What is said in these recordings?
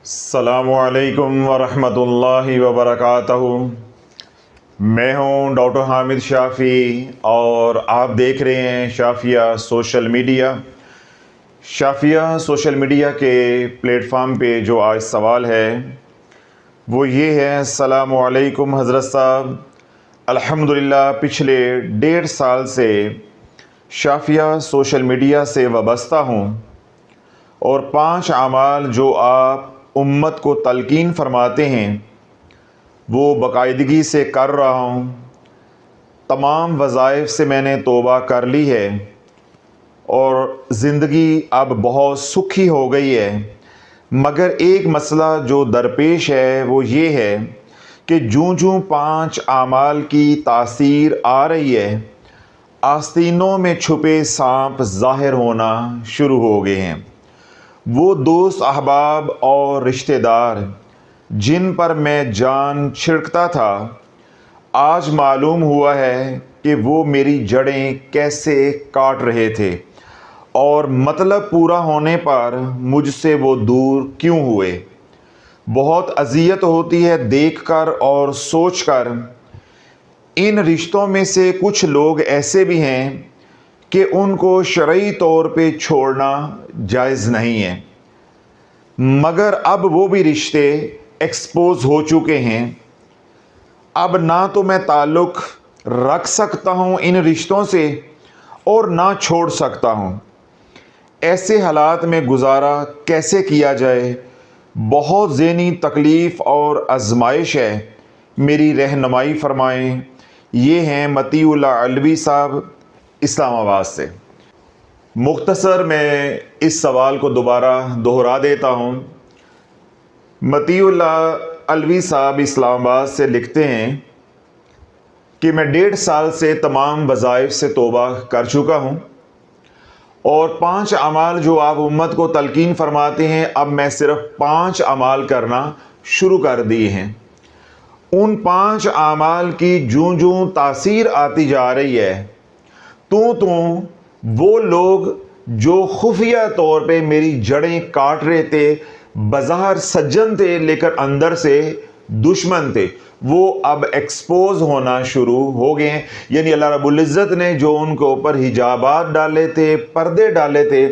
अस्सलामुअलैकुम वरहमतुल्लाहि वबरकातुहू। मैं हूं डॉक्टर हामिद शाफ़ी और आप देख रहे हैं Shafia social media. Shafia social media के प्लेटफार्म पे जो आज सवाल है वो ये है। अस्सलामुअलैकुम हज़रत साहब, अल्हम्दुलिल्लाह पिछले 1.5 साल से शाफिया सोशल मीडिया से वाबस्ता हूँ और 5 अमाल जो आप उम्मत को तलकीन फरमाते हैं वो बाकायदगी से कर रहा हूँ। तमाम वज़ाइफ से मैंने तौबा कर ली है और ज़िंदगी अब बहुत सुखी हो गई है। मगर एक मसला जो दरपेश है वो ये है कि जूं 5 अमाल की तासीर आ रही है, आस्तीनों में छुपे सांप ज़ाहिर होना शुरू हो गए हैं। वो दोस्त अहबाब और रिश्तेदार जिन पर मैं जान छिड़कता था, आज मालूम हुआ है कि वो मेरी जड़ें कैसे काट रहे थे और मतलब पूरा होने पर मुझसे वो दूर क्यों हुए। बहुत अज़ियत होती है देखकर और सोचकर। इन रिश्तों में से कुछ लोग ऐसे भी हैं कि उनको शरई तौर पे छोड़ना जायज़ नहीं है, मगर अब वो भी रिश्ते एक्सपोज हो चुके हैं। अब ना तो मैं ताल्लुक़ रख सकता हूँ इन रिश्तों से और ना छोड़ सकता हूँ। ऐसे हालात में गुजारा कैसे किया जाए? बहुत ज़हनी तकलीफ़ और आजमाइश है, मेरी रहनुमाई फ़रमाएँ। ये हैं मतीउल्लाह अलवी साहब इस्लामाबाद से। मुख्तसर मैं इस सवाल को दोबारा दोहरा देता हूँ। मतीउल्लाह अलवी साहब इस्लामाबाद से लिखते हैं कि मैं 1.5 साल से तमाम वज़ाइफ से तौबा कर चुका हूँ और 5 अमाल जो आप उम्मत को तलकीन फरमाते हैं, अब मैं सिर्फ 5 अमाल करना शुरू कर दिए हैं। उन 5 अमाल की जूं तासीर आती जा रही है, तो वो लोग जो खुफिया तौर पे मेरी जड़ें काट रहे थे, बाज़ार सज्जन थे लेकर अंदर से दुश्मन थे, वो अब एक्सपोज होना शुरू हो गए हैं। यानी अल्लाह रब्बुल इज़्ज़त ने जो उनके ऊपर हिजाबात डाले थे, पर्दे डाले थे,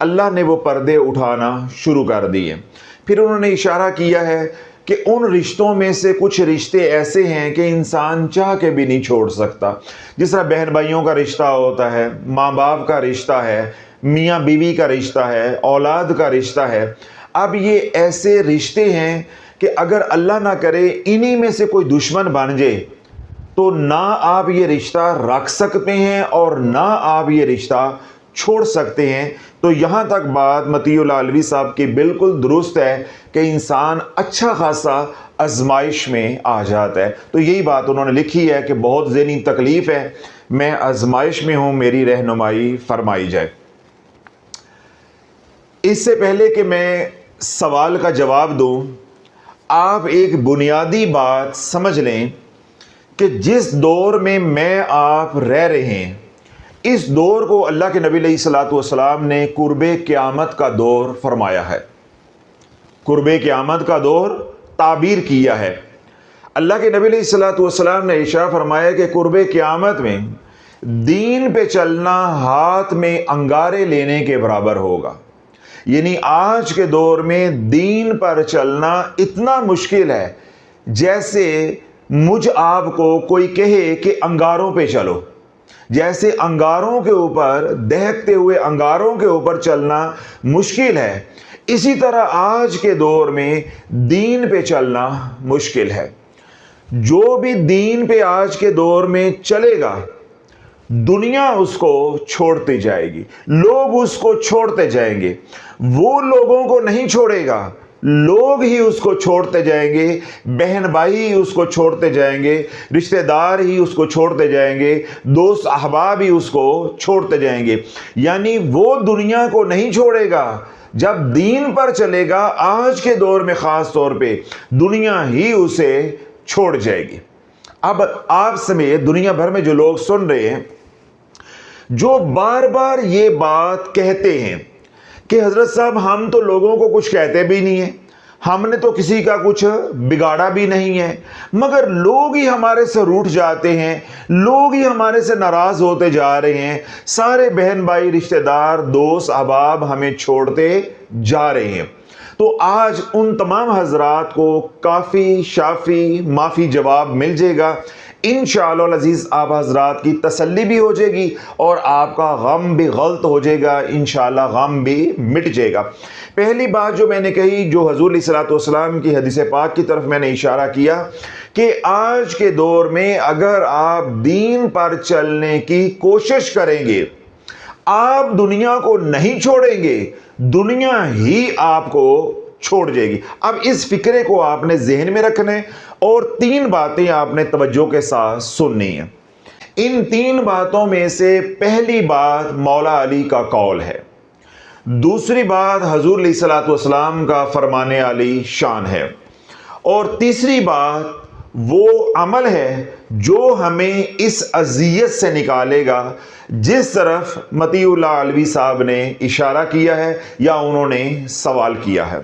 अल्लाह ने वो पर्दे उठाना शुरू कर दिए। फिर उन्होंने इशारा किया है कि उन रिश्तों में से कुछ रिश्ते ऐसे हैं कि इंसान चाह के भी नहीं छोड़ सकता। जिस तरह बहन भाइयों का रिश्ता होता है, माँ बाप का रिश्ता है, मियाँ बीवी का रिश्ता है, औलाद का रिश्ता है। अब ये ऐसे रिश्ते हैं कि अगर अल्लाह ना करे इन्हीं में से कोई दुश्मन बन जाए तो ना आप ये रिश्ता रख सकते हैं और ना आप ये रिश्ता छोड़ सकते हैं। तो यहाँ तक बात मतीउल्लाह अलवी साहब की बिल्कुल दुरुस्त है कि इंसान अच्छा खासा आजमाइश में आ जाता है। तो यही बात उन्होंने लिखी है कि बहुत ज़हनी तकलीफ़ है, मैं आजमाइश में हूँ, मेरी रहनुमाई फरमाई जाए। इससे पहले कि मैं सवाल का जवाब दूँ, आप एक बुनियादी बात समझ लें कि जिस दौर में मैं आप रह रहे हैं, इस दौर को अल्लाह के नबी अलैहिस्सलातु वस्सलाम ने कुर्बे क़यामत का दौर फरमाया है। कुर्बे क़यामत का दौर ताबीर किया है। अल्लाह के नबी अलैहिस्सलातु वस्सलाम ने इशारा फरमाया कि कुर्बे क़यामत में दीन पे चलना हाथ में अंगारे लेने के बराबर होगा। यानी आज के दौर में दीन पर चलना इतना मुश्किल है जैसे मुझ आपको कोई कहे कि अंगारों पे चलो। जैसे अंगारों के ऊपर, दहकते हुए अंगारों के ऊपर चलना मुश्किल है, इसी तरह आज के दौर में दीन पे चलना मुश्किल है। जो भी दीन पे आज के दौर में चलेगा, दुनिया उसको छोड़ती जाएगी, लोग उसको छोड़ते जाएंगे। वो लोगों को नहीं छोड़ेगा, लोग ही उसको छोड़ते जाएंगे। बहन भाई ही उसको छोड़ते जाएंगे, रिश्तेदार ही उसको छोड़ते जाएंगे, दोस्त अहबाब ही उसको छोड़ते जाएंगे। यानी वो दुनिया को नहीं छोड़ेगा, जब दीन पर चलेगा आज के दौर में ख़ास तौर पे दुनिया ही उसे छोड़ जाएगी। अब आप समेत दुनिया भर में जो लोग सुन रहे हैं, जो बार बार ये बात कहते हैं कि हज़रत साहब हम तो लोगों को कुछ कहते भी नहीं है, हमने तो किसी का कुछ बिगाड़ा भी नहीं है, मगर लोग ही हमारे से रूठ जाते हैं, लोग ही हमारे से नाराज होते जा रहे हैं। सारे बहन भाई, रिश्तेदार, दोस्त, अहबाब हमें छोड़ते जा रहे हैं। तो आज उन तमाम हजरात को काफ़ी शाफी माफ़ी जवाब मिल जाएगा। इंशाअल्लाह अज़ीज़ आप हजरात की तसल्ली भी हो जाएगी और आपका गम भी गल्त हो जाएगा, इंशाअल्लाह गम भी मिट जाएगा। पहली बात जो मैंने कही, जो हुज़ूर सल्लल्लाहु अलैहि वसल्लम की हदीस पाक की तरफ मैंने इशारा किया कि आज के दौर में अगर आप दीन पर चलने की कोशिश करेंगे, आप दुनिया को नहीं छोड़ेंगे, दुनिया ही आपको छोड़ जाएगी। अब इस फिक्रे को आपने जहन में रखना है और 3 बातें आपने तवज्जो के साथ सुननी है। इन 3 बातों में से पहली बात मौला अली का कौल है, दूसरी बात हुज़ूर सल्लल्लाहु अलैहि वसल्लम का फरमाने वाली शान है, और तीसरी बात वो अमल है जो हमें इस अज़ियत से निकालेगा जिस तरफ मतीउल्लाह अलवी साहब ने इशारा किया है या उन्होंने सवाल किया है।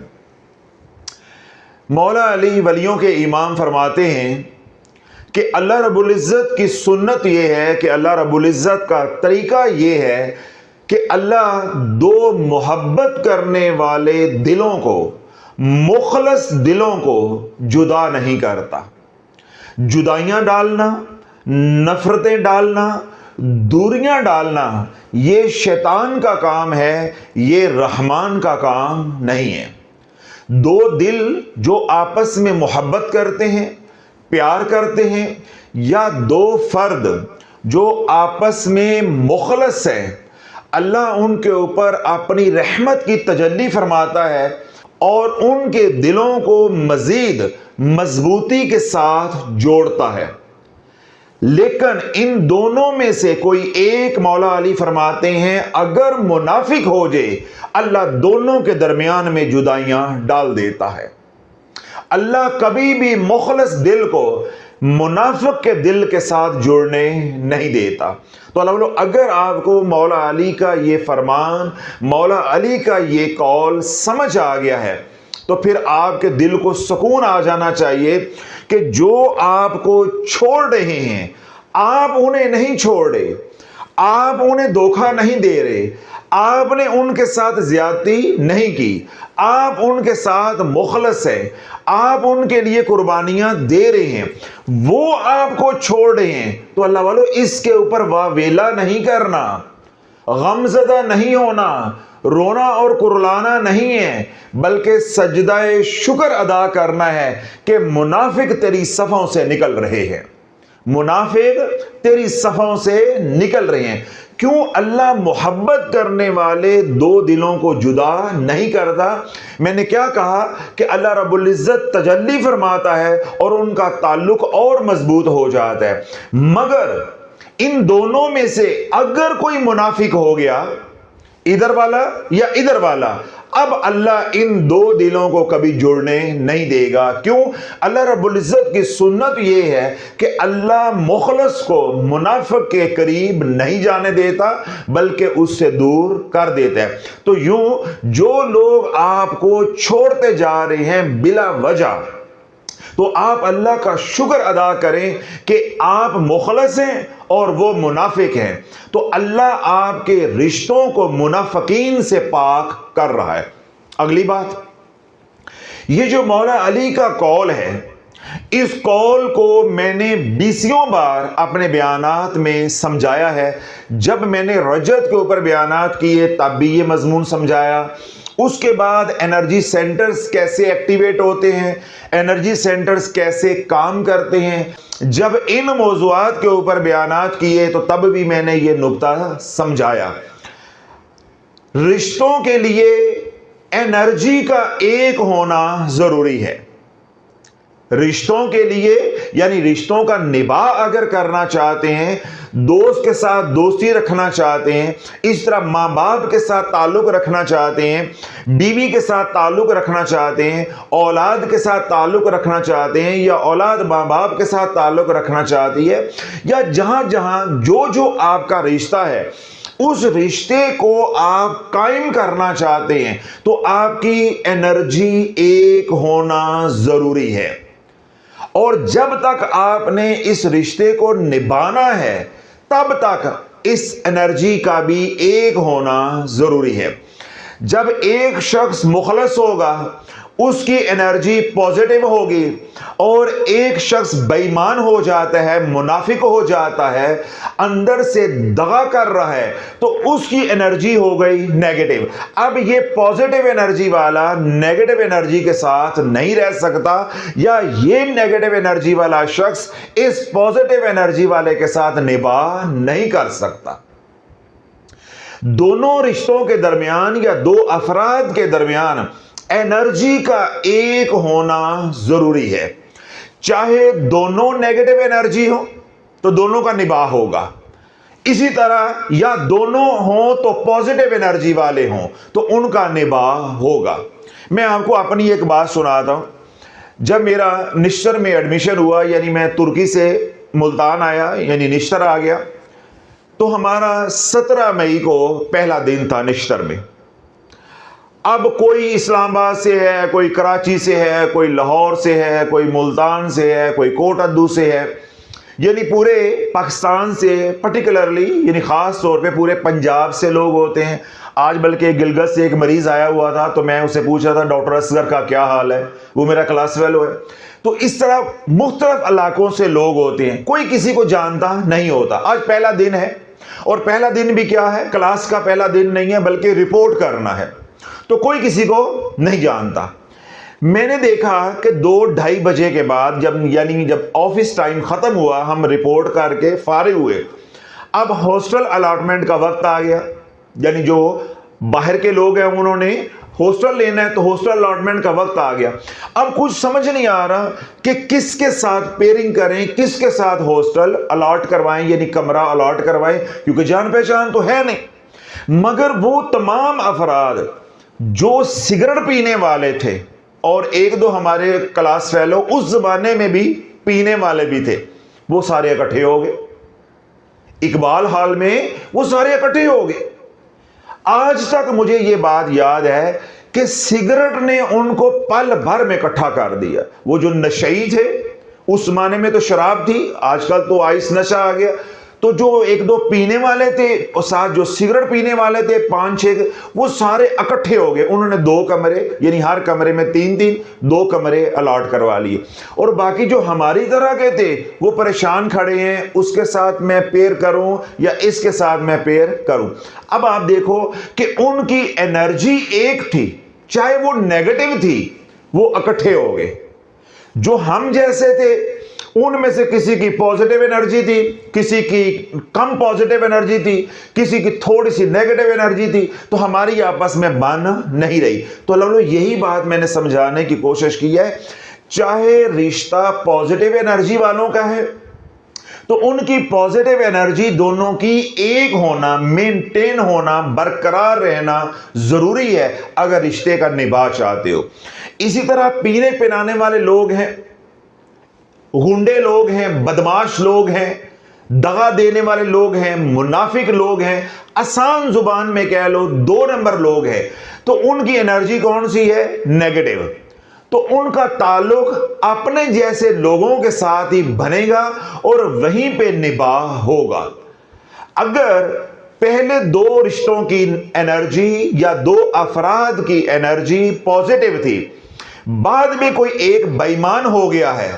मौला अली वलियों के इमाम फरमाते हैं कि अल्लाह रब्बुल इज़्ज़त की सुन्नत यह है कि अल्लाह रब्बुल इज़्ज़त का तरीका यह है कि अल्लाह 2 मोहब्बत करने वाले दिलों को, मुखलस दिलों को जुदा नहीं करता। जुदाइयां डालना, नफरतें डालना, दूरियां डालना ये शैतान का काम है, ये रहमान का काम नहीं है। 2 दिल जो आपस में मोहब्बत करते हैं, प्यार करते हैं, या 2 फर्द जो आपस में मुखलस है, अल्लाह उनके ऊपर अपनी रहमत की तजल्ली फरमाता है और उनके दिलों को मजीद मजबूती के साथ जोड़ता है। लेकिन इन दोनों में से कोई एक, मौला अली फरमाते हैं, अगर मुनाफिक हो जाए, अल्लाह दोनों के दरमियान में जुदाइयां डाल देता है। अल्लाह कभी भी मुखलस दिल को मुनाफिक के दिल के साथ जुड़ने नहीं देता। तो अल्लाह, अगर आपको मौला अली का ये फरमान, मौला अली का ये कौल समझ आ गया है, तो फिर आपके दिल को सुकून आ जाना चाहिए कि जो आपको छोड़ रहे हैं, आप उन्हें नहीं छोड़ रहे, आप उन्हें धोखा नहीं दे रहे, आपने उनके साथ ज्यादती नहीं की, आप उनके साथ मुखलस है, आप उनके लिए कुर्बानियां दे रहे हैं, वो आपको छोड़ रहे हैं। तो अल्लाह वालों, इसके ऊपर वावेला नहीं करना, गमज़दा नहीं होना, रोना और कुरलाना नहीं है, बल्कि सजदाए शुक्र अदा करना है कि मुनाफिक तेरी सफ़ों से निकल रहे हैं, मुनाफिक तेरी सफ़ों से निकल रहे हैं। क्यों? अल्लाह मोहब्बत करने वाले 2 दिलों को जुदा नहीं करता। मैंने क्या कहा कि अल्लाह रब्बुल इज़्ज़त तजल्ली फरमाता है और उनका ताल्लुक और मजबूत हो जाता है। मगर इन दोनों में से अगर कोई मुनाफिक हो गया, इधर वाला या इधर वाला, अब अल्लाह इन 2 दिलों को कभी जुड़ने नहीं देगा। क्यों? अल्लाह रब्बुल इज़्ज़त की सुन्नत यह है कि अल्लाह मुखलस को मुनाफिक के करीब नहीं जाने देता, बल्कि उससे दूर कर देता है। तो यूं जो लोग आपको छोड़ते जा रहे हैं बिला वजह, तो आप अल्लाह का शुक्र अदा करें कि आप मुखलस हैं और वो मुनाफिक हैं। तो अल्लाह आपके रिश्तों को मुनाफिकीन से पाक कर रहा है। अगली बात, ये जो मौला अली का कौल है, इस कौल को मैंने 20 बार अपने बयानात में समझाया है। जब मैंने रजत के ऊपर बयानात किए तब भी ये मजमून समझाया। उसके बाद एनर्जी सेंटर्स कैसे एक्टिवेट होते हैं, एनर्जी सेंटर्स कैसे काम करते हैं, जब इन मौज़ूआत के ऊपर बयानात किए तो तब भी मैंने ये नुक्ता समझाया। रिश्तों के लिए एनर्जी का एक होना जरूरी है। रिश्तों के लिए, यानी रिश्तों का निभाव अगर करना चाहते हैं, दोस्त के साथ दोस्ती रखना चाहते हैं, इस तरह माँ बाप के साथ ताल्लुक़ रखना चाहते हैं, बीवी के साथ ताल्लुक़ रखना चाहते हैं, औलाद के साथ ताल्लुक़ रखना चाहते हैं, या औलाद माँ बाप के साथ ताल्लुक़ रखना चाहती है, या जहाँ जहाँ जो जो आपका रिश्ता है, उस रिश्ते को आप कायम करना चाहते हैं तो आपकी एनर्जी एक होना जरूरी है। और जब तक आपने इस रिश्ते को निभाना है तब तक इस एनर्जी का भी एक होना जरूरी है। जब एक शख्स मुखलस होगा उसकी एनर्जी पॉजिटिव होगी, और एक शख्स बेईमान हो जाता है, मुनाफिक हो जाता है, अंदर से दगा कर रहा है, तो उसकी एनर्जी हो गई नेगेटिव। अब ये पॉजिटिव एनर्जी वाला नेगेटिव एनर्जी के साथ नहीं रह सकता, या ये नेगेटिव एनर्जी वाला शख्स इस पॉजिटिव एनर्जी वाले के साथ निभा नहीं कर सकता। दोनों रिश्तों के दरमियान या दो अफराद के दरमियान एनर्जी का एक होना जरूरी है। चाहे दोनों नेगेटिव एनर्जी हो तो दोनों का निभाव होगा, इसी तरह या दोनों हो तो पॉजिटिव एनर्जी वाले हों तो उनका निभाव होगा। मैं आपको अपनी एक बात सुनाता हूं। जब मेरा निश्तर में एडमिशन हुआ, यानी मैं तुर्की से मुल्तान आया, यानी निश्तर आ गया, तो हमारा 17 मई को पहला दिन था निश्तर में। अब कोई इस्लामाबाद से है, कोई कराची से है, कोई लाहौर से है, कोई मुल्तान से है, कोई कोटअद्दू से है, यानी पूरे पाकिस्तान से, पर्टिकुलरली यानी ख़ास तौर पे पूरे पंजाब से लोग होते हैं। आज बल्कि गिलगित से एक मरीज़ आया हुआ था, तो मैं उससे पूछा था डॉक्टर असगर का क्या हाल है, वो मेरा क्लास फेलो है। तो इस तरह मुख्तलिफ इलाकों से लोग होते हैं, कोई किसी को जानता नहीं होता। आज पहला दिन है, और पहला दिन भी क्या है, क्लास का पहला दिन नहीं है बल्कि रिपोर्ट करना है, तो कोई किसी को नहीं जानता। मैंने देखा कि 2-2:30 बजे के बाद जब ऑफिस टाइम खत्म हुआ, हम रिपोर्ट करके फारिग हुए, अब हॉस्टल अलॉटमेंट का वक्त आ गया। यानी जो बाहर के लोग हैं उन्होंने हॉस्टल लेना है, तो हॉस्टल अलॉटमेंट का वक्त आ गया। अब कुछ समझ नहीं आ रहा कि किसके साथ पेयरिंग करें, किसके साथ हॉस्टल अलॉट करवाएं, यानी कमरा अलॉट करवाएं, क्योंकि जान पहचान तो है नहीं। मगर वो तमाम अफराद जो सिगरेट पीने वाले थे, और एक दो हमारे क्लास फेलो उस जमाने में भी पीने वाले भी थे, वो सारे इकट्ठे हो गए। इकबाल हाल में वो सारे इकट्ठे हो गए। आज तक मुझे ये बात याद है कि सिगरेट ने उनको पल भर में इकट्ठा कर दिया। वो जो नशई थे, उस जमाने में तो शराब थी, आजकल तो आइस नशा आ गया, तो जो एक दो पीने वाले थे और साथ जो सिगरेट पीने वाले थे 5-6, वो सारे इकट्ठे हो गए। उन्होंने 2 कमरे, यानी हर कमरे में 3-3 2 कमरे अलॉट करवा लिए, और बाकी जो हमारी तरह के थे वो परेशान खड़े हैं, उसके साथ मैं पेयर करूं या इसके साथ मैं पेयर करूं। अब आप देखो कि उनकी एनर्जी एक थी, चाहे वो नेगेटिव थी, वो इकट्ठे हो गए। जो हम जैसे थे उनमें से किसी की पॉजिटिव एनर्जी थी, किसी की कम पॉजिटिव एनर्जी थी, किसी की थोड़ी सी नेगेटिव एनर्जी थी, तो हमारी आपस में बन नहीं रही। तो लोगों यही बात मैंने समझाने की कोशिश की है। चाहे रिश्ता पॉजिटिव एनर्जी वालों का है तो उनकी पॉजिटिव एनर्जी दोनों की एक होना, मेंटेन होना, बरकरार रहना जरूरी है अगर रिश्ते का निभा चाहते हो। इसी तरह पीने पिलाने वाले लोग हैं, गुंडे लोग हैं, बदमाश लोग हैं, दगा देने वाले लोग हैं, मुनाफिक लोग हैं, आसान जुबान में कह लो 2 नंबर लोग हैं, तो उनकी एनर्जी कौन सी है, नेगेटिव। तो उनका ताल्लुक अपने जैसे लोगों के साथ ही बनेगा और वहीं पे निभाव होगा। अगर पहले 2 रिश्तों की एनर्जी या 2 अफराद की एनर्जी पॉजिटिव थी, बाद में कोई एक बेईमान हो गया है,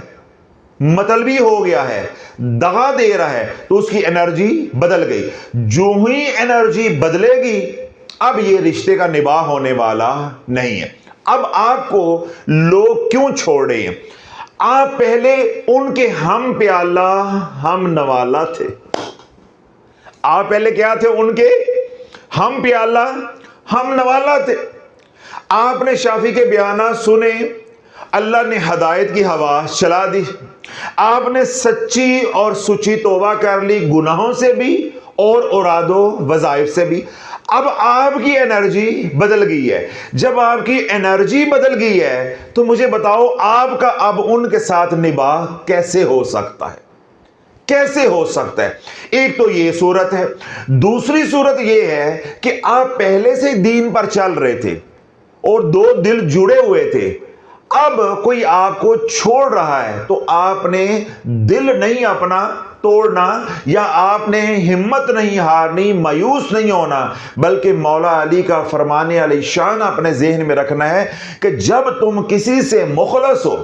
मतलबी हो गया है, दगा दे रहा है, तो उसकी एनर्जी बदल गई। जो ही एनर्जी बदलेगी, अब ये रिश्ते का निभाव होने वाला नहीं है। अब आपको लोग क्यों छोड़े? आप पहले उनके हम प्याला हम नवाला थे। आप पहले क्या थे? उनके हम प्याला हम नवाला थे। आपने शाफी के बयाना सुने, अल्लाह ने हदायत की हवा चला दी, आपने सच्ची और सुची तौबा कर ली, गुनाहों से भी और औरादो वज़ाइफ से भी। अब आपकी एनर्जी बदल गई है। जब आपकी एनर्जी बदल गई है तो मुझे बताओ आपका अब उनके साथ निभाव कैसे हो सकता है? कैसे हो सकता है? एक तो ये सूरत है। दूसरी सूरत ये है कि आप पहले से दीन पर चल रहे थे और दो दिल जुड़े हुए थे, अब कोई आपको छोड़ रहा है तो आपने दिल नहीं अपना तोड़ना या आपने हिम्मत नहीं हारनी, मायूस नहीं होना, बल्कि मौला अली का फरमाने अली शान अपने जहन में रखना है कि जब तुम किसी से मुखलस हो,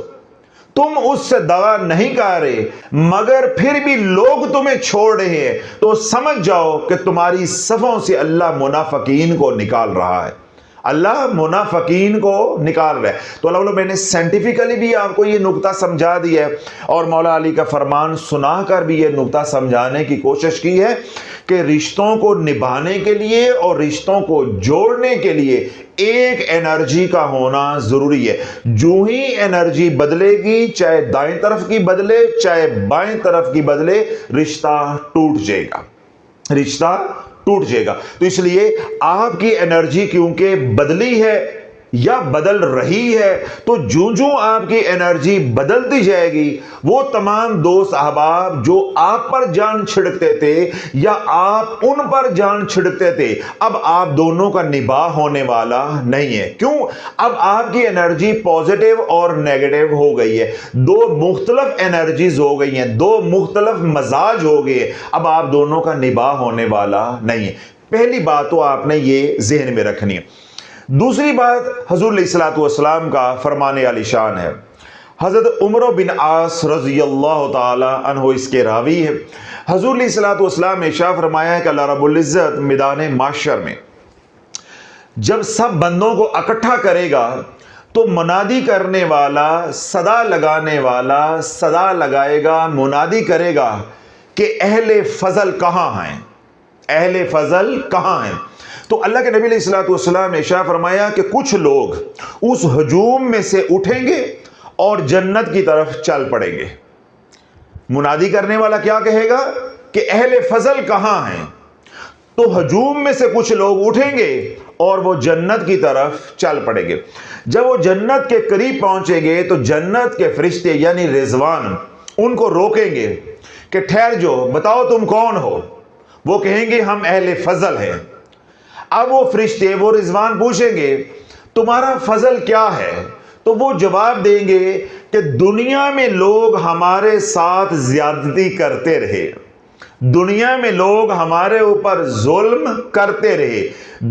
तुम उससे दगा नहीं कर रहे, मगर फिर भी लोग तुम्हें छोड़ रहे हैं, तो समझ जाओ कि तुम्हारी सफों से अल्लाह मुनाफिकीन को निकाल रहा है। अल्लाह मुनाफिकीन को निकाल रहा है। तो अल्लाह मैंने साइंटिफिकली भी आपको ये नुक्ता समझा दिया है और मौला अली का फरमान सुनाकर भी ये नुक्ता समझाने की कोशिश की है कि रिश्तों को निभाने के लिए और रिश्तों को जोड़ने के लिए एक एनर्जी का होना जरूरी है। जो ही एनर्जी बदलेगी, चाहे दाएं तरफ की बदले चाहे बाएं तरफ की बदले, रिश्ता टूट जाएगा, रिश्ता टूट जाएगा। तो इसलिए आपकी एनर्जी क्योंकि बदली है या बदल रही है, तो जो जो आपकी एनर्जी बदलती जाएगी, वो तमाम दोस्त अहबाब जो आप पर जान छिड़कते थे या आप उन पर जान छिड़कते थे, अब आप दोनों का निभाव होने वाला नहीं है। क्यों? अब आपकी एनर्जी पॉजिटिव और नेगेटिव हो गई है, दो मुख्तलिफ एनर्जीज हो गई हैं, दो मुख्तलिफ मजाज हो गए, अब आप दोनों का निभाव होने वाला नहीं है। पहली बात तो आपने ये जहन में रखनी है। दूसरी बात, हुज़ूर अलैहिस्सलातु वस्सलाम का फरमाने आली शान है। हज़रत उमर बिन आस रज़ियल्लाहु ताला अन्हु इसके रावी है। हुज़ूर अलैहिस्सलातु वस्सलाम ने इरशाद फरमाया है कि अल्लाह रब्बुल इज़्ज़त मैदान माशर में जब सब बंदों को इकट्ठा करेगा तो मुनादी करने वाला, सदा लगाने वाला सदा लगाएगा, मुनादी करेगा कि अहले फजल कहाँ हैं, अहले फजल कहाँ हैं। तो अल्लाह के नबी अलैहिस्सलातु वस्सलाम ने इरशाद फरमाया कि कुछ लोग उस हजूम में से उठेंगे और जन्नत की तरफ चल पड़ेंगे। मुनादी करने वाला क्या कहेगा कि अहले फजल कहाँ हैं, तो हजूम में से कुछ लोग उठेंगे और वो जन्नत की तरफ चल पड़ेंगे। जब वो जन्नत के करीब पहुंचेंगे तो जन्नत के फरिश्ते यानी रिजवान उनको रोकेंगे कि ठहर जो, बताओ तुम कौन हो। वो कहेंगे हम अहले फजल हैं। अब वो फरिश्ते, वो रिजवान पूछेंगे तुम्हारा फजल क्या है, तो वो जवाब देंगे कि दुनिया में लोग हमारे साथ ज्यादती करते रहे, दुनिया में लोग हमारे ऊपर जुल्म करते रहे,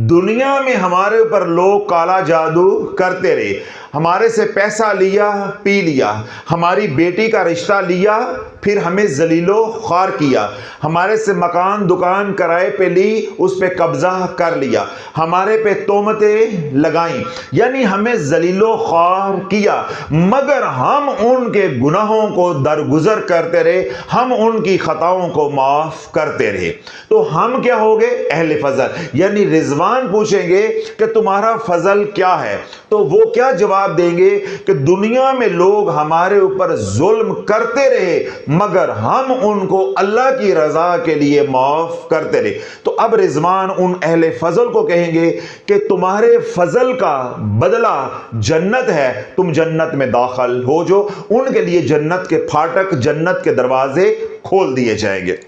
दुनिया में हमारे ऊपर लोग काला जादू करते रहे, हमारे से पैसा लिया पी लिया, हमारी बेटी का रिश्ता लिया फिर हमें जलीलो ख्वार किया, हमारे से मकान दुकान किराए पे ली उस पे कब्जा कर लिया, हमारे पे तोहमतें लगाई, यानी हमें जलीलो ख्वार किया, मगर हम उनके गुनाहों को दरगुजर करते रहे, हम उनकी खताओं को माफ करते रहे। तो हम क्या हो गए? अहले फजल। यानी रिजवान पूछेंगे कि तुम्हारा फजल क्या है, तो वो क्या जवाब देंगे कि दुनिया में लोग हमारे ऊपर जुल्म करते रहे मगर हम उनको अल्लाह की रजा के लिए माफ करते रहे। तो अब रिजवान उन अहले फजल को कहेंगे कि तुम्हारे फजल का बदला जन्नत है, तुम जन्नत में दाखिल हो जो। उनके लिए जन्नत के फाटक, जन्नत के दरवाजे खोल दिए जाएंगे।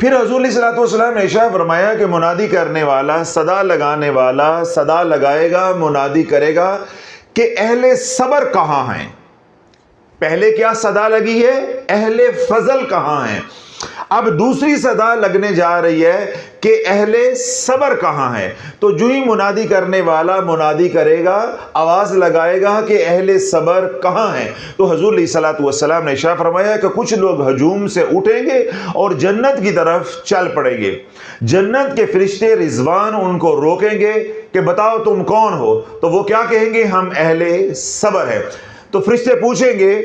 फिर हुज़ूर सल्लल्लाहु अलैहि वसल्लम ने इरशाद फरमाया कि मुनादी करने वाला, सदा लगाने वाला सदा लगाएगा, मुनादी करेगा कि अहले सबर कहाँ हैं। पहले क्या सदा लगी है? अहले फजल कहाँ हैं। अब दूसरी सदा लगने जा रही है कि अहले सबर कहाँ है। तो जो ही मुनादी करने वाला मुनादी करेगा, आवाज लगाएगा कि अहले सबर कहाँ हैं, तो हुज़ूर सल्लल्लाहु अलैहि वसल्लम ने इरशाद फरमाया कि कुछ लोग हजूम से उठेंगे और जन्नत की तरफ चल पड़ेंगे। जन्नत के फरिश्ते रिजवान उनको रोकेंगे कि बताओ तुम कौन हो, तो वो क्या कहेंगे? हम अहले सबर है। तो फरिश्ते पूछेंगे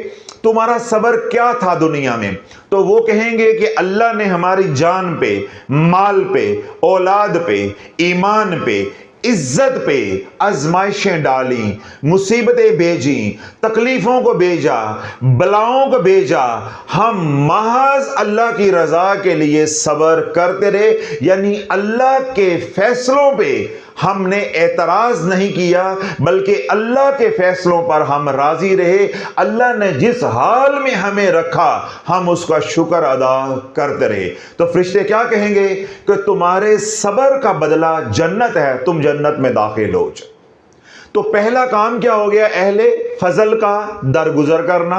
तुम्हारा सबर क्या था दुनिया में, तो वो कहेंगे कि अल्लाह ने हमारी जान पे, माल पे, औलाद पे, ईमान पे, इज्जत पे आजमाइशें डाली, मुसीबतें भेजी, तकलीफों को भेजा, बलाओं को भेजा, हम महज अल्लाह की रजा के लिए सबर करते रहे, यानी अल्लाह के फैसलों पे हमने एतराज नहीं किया, बल्कि अल्लाह के फैसलों पर हम राजी रहे। अल्लाह ने जिस हाल में हमें रखा हम उसका शुक्र अदा करते रहे। तो फरिश्ते क्या कहेंगे कि तुम्हारे सब्र का बदला जन्नत है, तुम जन्नत में दाखिल हो जाओ। तो पहला काम क्या हो गया? अहले फजल का दरगुजर करना।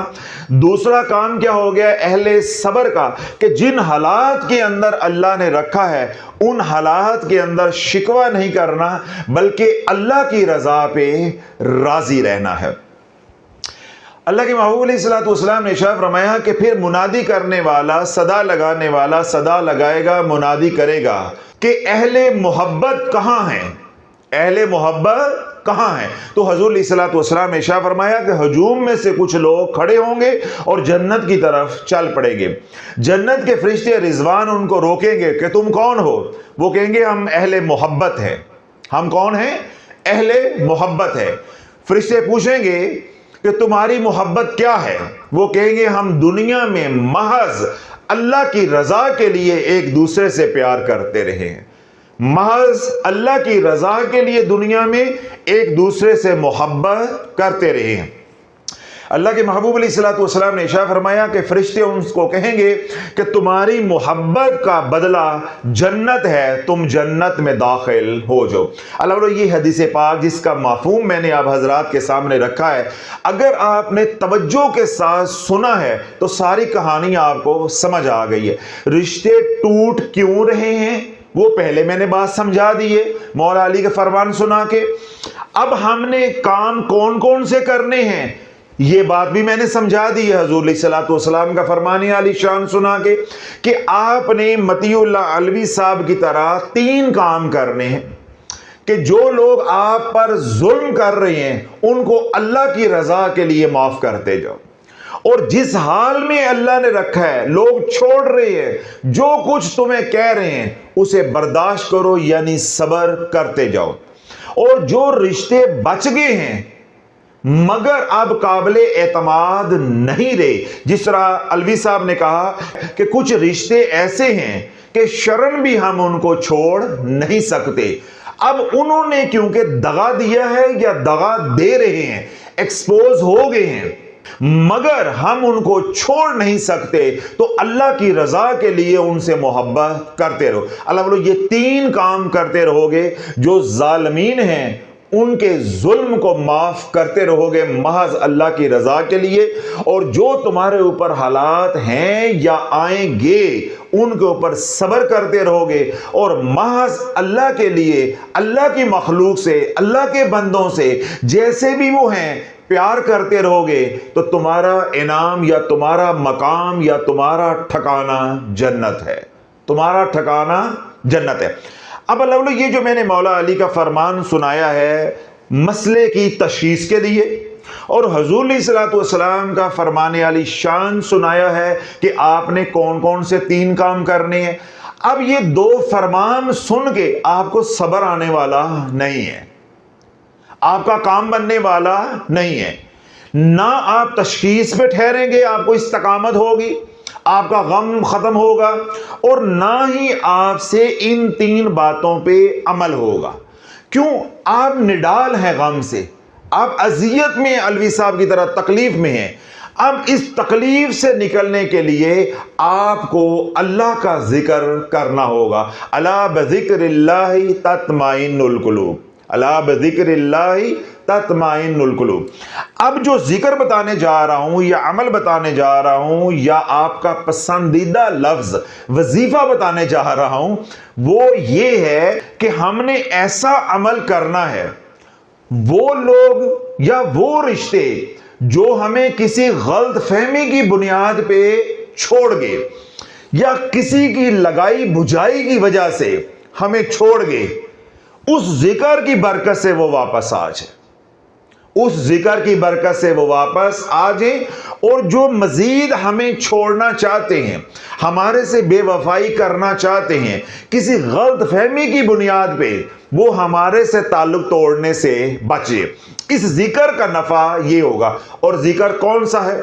दूसरा काम क्या हो गया? अहले सब्र का, कि जिन हालात के अंदर अल्लाह ने रखा है उन हालात के अंदर शिकवा नहीं करना, बल्कि अल्लाह की रजा पे राजी रहना है। अल्लाह के महबूब अलैहिस्सलाम ने इरशाद फरमाया कि फिर मुनादी करने वाला, सदा लगाने वाला सदा लगाएगा, मुनादी करेगा कि अहले मोहब्बत कहां हैं, अहले मोहब्बत कहां है। तो हुजूर अलैहिस्सलाम ने इरशाद फरमाया कि हजूम में से कुछ लोग खड़े होंगे और जन्नत की तरफ चल पड़ेंगे। जन्नत के फरिश्ते रिजवान उनको रोकेंगे कि तुम कौन हो? वो कहेंगे हम अहले मोहब्बत हैं। हम कौन हैं? अहले मोहब्बत है। फरिश्ते पूछेंगे कि तुम्हारी मोहब्बत क्या है? वो कहेंगे हम दुनिया में महज अल्लाह की रजा के लिए एक दूसरे से प्यार करते रहे हैं, महज अल्लाह की रजा के लिए दुनिया में एक दूसरे से मोहब्बत करते रहे हैं। अल्लाह के महबूब अलैहिस्सलाम ने इरशाद फरमाया कि फरिश्ते उनको कहेंगे कि तुम्हारी मोहब्बत का बदला जन्नत है, तुम जन्नत में दाखिल हो जाओ। अल्लाह, ये हदीस पाक जिसका मफ़हूम मैंने आप हजरात के सामने रखा है, अगर आपने तवज्जो के साथ सुना है तो सारी कहानी आपको समझ आ गई है। रिश्ते टूट क्यों रहे हैं वो पहले मैंने बात समझा दी है मौला अली का फरमान सुना के। अब हमने काम कौन कौन से करने हैं ये बात भी मैंने समझा दी है हुजूर अलैहिस्सलाम का फरमान आली शान सुना के, कि आपने मतीउल्लाह अलवी साहब की तरह 3 काम करने हैं कि जो लोग आप पर जुल्म कर रहे हैं उनको अल्लाह की रजा के लिए माफ करते जाओ, और जिस हाल में अल्लाह ने रखा है लोग छोड़ रहे हैं, जो कुछ तुम्हें कह रहे हैं उसे बर्दाश्त करो, यानी सब्र करते जाओ। और जो रिश्ते बच गए हैं मगर अब काबिल एतमाद नहीं रहे, जिस तरह अलवी साहब ने कहा कि कुछ रिश्ते ऐसे हैं कि शरण भी हम उनको छोड़ नहीं सकते। अब उन्होंने क्योंकि दगा दिया है या दगा दे रहे हैं, एक्सपोज हो गए हैं, मगर हम उनको छोड़ नहीं सकते, तो अल्लाह की रजा के लिए उनसे मोहब्बत करते रहो। अल्लाह बोलो ये 3 काम करते रहोगे, जो जालिमीन हैं उनके जुल्म को माफ करते रहोगे महज अल्लाह की रजा के लिए, और जो तुम्हारे ऊपर हालात हैं या आएंगे उनके ऊपर सब्र करते रहोगे, और महज अल्लाह के लिए, अल्लाह की मखलूक से, अल्लाह के बंदों से जैसे भी वो हैं प्यार करते रहोगे, तो तुम्हारा इनाम या तुम्हारा मकाम या तुम्हारा ठिकाना जन्नत है, तुम्हारा ठिकाना जन्नत है। अब अल्लाह, ये जो मैंने मौला अली का फरमान सुनाया है मसले की तशखीस के लिए, और हुजूर अलैहिस्सलाम का फरमान अली शान सुनाया है कि आपने कौन कौन से 3 काम करने हैं। अब ये 2 फरमान सुन के आपको सब्र आने वाला नहीं है, आपका काम बनने वाला नहीं है, ना आप तशखीस पे ठहरेंगे, आपको इस्तकामत होगी, आपका गम खत्म होगा, और ना ही आपसे इन 3 बातों पे अमल होगा। क्यों? आप निडाल हैं गम से, आप अजियत में, अलवी साहब की तरह तकलीफ में हैं। अब इस तकलीफ से निकलने के लिए आपको अल्लाह का जिक्र करना होगा। अला बिज़िक्रिल्लाहि तत्माइन्नुल कुलूब, अला बिज़िक्रिल्लाहि तत्माइन्नुल कुलूब। अब जो जिक्र बताने जा रहा हूं या अमल बताने जा रहा हूं या आपका पसंदीदा लफ्ज वजीफा बताने जा रहा हूं, वो ये है कि हमने ऐसा अमल करना है, वो लोग या वो रिश्ते जो हमें किसी गलत फहमी की बुनियाद पे छोड़ गए या किसी की लगाई बुझाई की वजह से हमें छोड़ गए, उस जिक्र की बरकत से वो वापस आ जाए, उस जिक्र की बरकत से वो वापस आ जाए। और जो मजीद हमें छोड़ना चाहते हैं, हमारे से बेवफाई करना चाहते हैं, किसी गलत फहमी की बुनियाद पे वो हमारे से ताल्लुक तोड़ने से बचे। इस जिक्र का नफा ये होगा। और जिक्र कौन सा है?